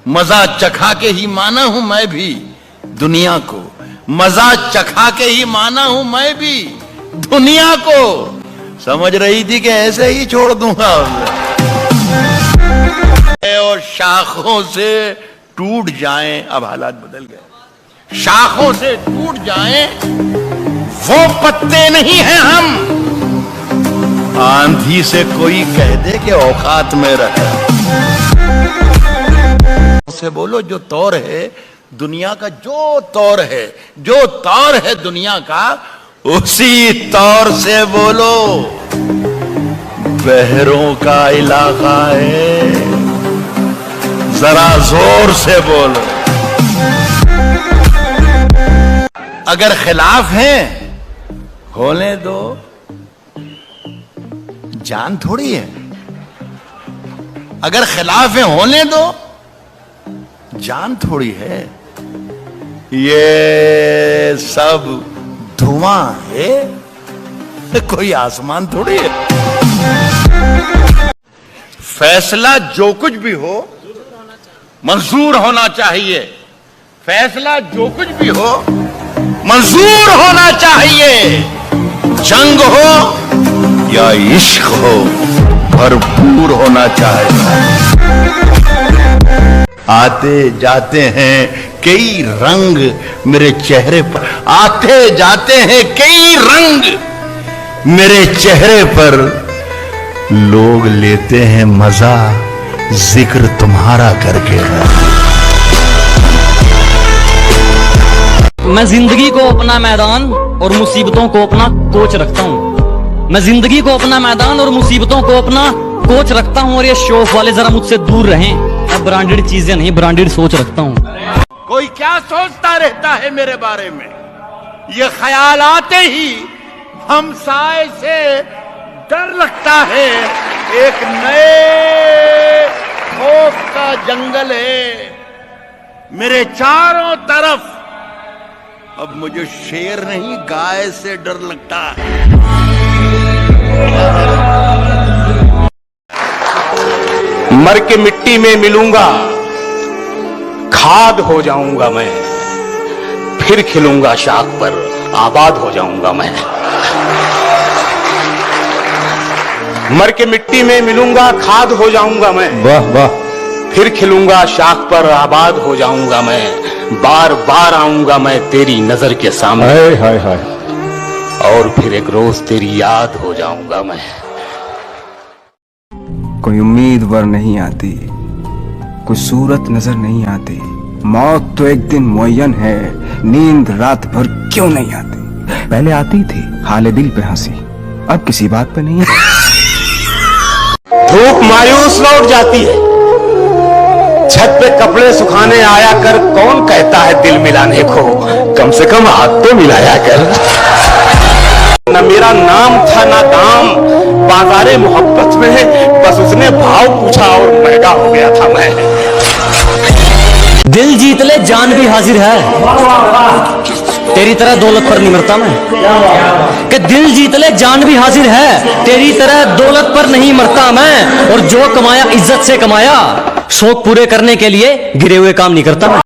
मजा चखा के ही माना हूं मैं भी दुनिया को, मजा चखा के ही माना हूं मैं भी दुनिया को। समझ रही थी कि ऐसे ही छोड़ दूंगा और शाखों से टूट जाएं। अब हालात बदल गए, शाखों से टूट जाएं वो पत्ते नहीं हैं हम। आंधी से कोई कह दे कि औकात में रहे, से बोलो जो तौर है दुनिया का, जो तौर है, जो तौर है दुनिया का, उसी तौर से बोलो। बहरों का इलाका है, जरा जोर से बोलो। अगर खिलाफ हैं होने दो, जान थोड़ी है। अगर खिलाफ है होने दो, जान थोड़ी है। ये सब धुआं है, कोई आसमान थोड़ी है। फैसला जो कुछ भी हो मंजूर होना चाहिए, फैसला जो कुछ भी हो मंजूर होना चाहिए। जंग हो या इश्क हो भरपूर होना चाहिए। आते जाते हैं कई रंग मेरे चेहरे पर, आते जाते हैं कई रंग मेरे चेहरे पर। लोग लेते हैं मजा जिक्र तुम्हारा करके। मैं जिंदगी को अपना मैदान और मुसीबतों को अपना कोच रखता हूँ। मैं जिंदगी को अपना मैदान और मुसीबतों को अपना कोच रखता हूँ। और ये शौक वाले जरा मुझसे दूर रहें। मैं ब्रांडेड चीजें नहीं, ब्रांडेड सोच रखता हूँ। कोई क्या सोचता रहता है मेरे बारे में, ये ख्याल आते ही हमसाए से डर लगता है। एक नए खौफ का जंगल है मेरे चारों तरफ। अब मुझे शेर नहीं गाय से डर लगता है। मर के मिट्टी में मिलूंगा, खाद हो जाऊंगा मैं, फिर खिलूंगा शाख पर, आबाद हो जाऊंगा मैं। मर के मिट्टी में मिलूंगा, खाद हो जाऊंगा मैं, वाह वाह, फिर खिलूंगा शाख पर, आबाद हो जाऊंगा मैं। बार बार आऊंगा मैं तेरी नजर के सामने, हाय हाय हाय, और फिर एक रोज तेरी याद हो जाऊंगा मैं। कोई उम्मीद वर नहीं आती, कोई सूरत नजर नहीं आती। मौत तो एक दिन मुअय्यन है, नींद रात भर क्यों नहीं आती। पहले आती थी हाले दिल पे हंसी, अब किसी बात पे नहीं है। धूप मायूस लौट जाती है, छत पे कपड़े सुखाने आया कर। कौन कहता है दिल मिलाने को, कम से कम हाथ तो मिलाया कर। न मेरा नाम था ना दाम बाजारे मोहब्बत में, बस उसने भाव पूछा और महंगा हो गया था मैं। दिल जीत ले जान भी हाजिर है, तेरी तरह दौलत पर नहीं मरता मैं। कि दिल जीत ले जान भी हाजिर है, तेरी तरह दौलत पर नहीं मरता मैं। और जो कमाया इज्जत से कमाया, शौक पूरे करने के लिए गिरे हुए काम नहीं करता मैं।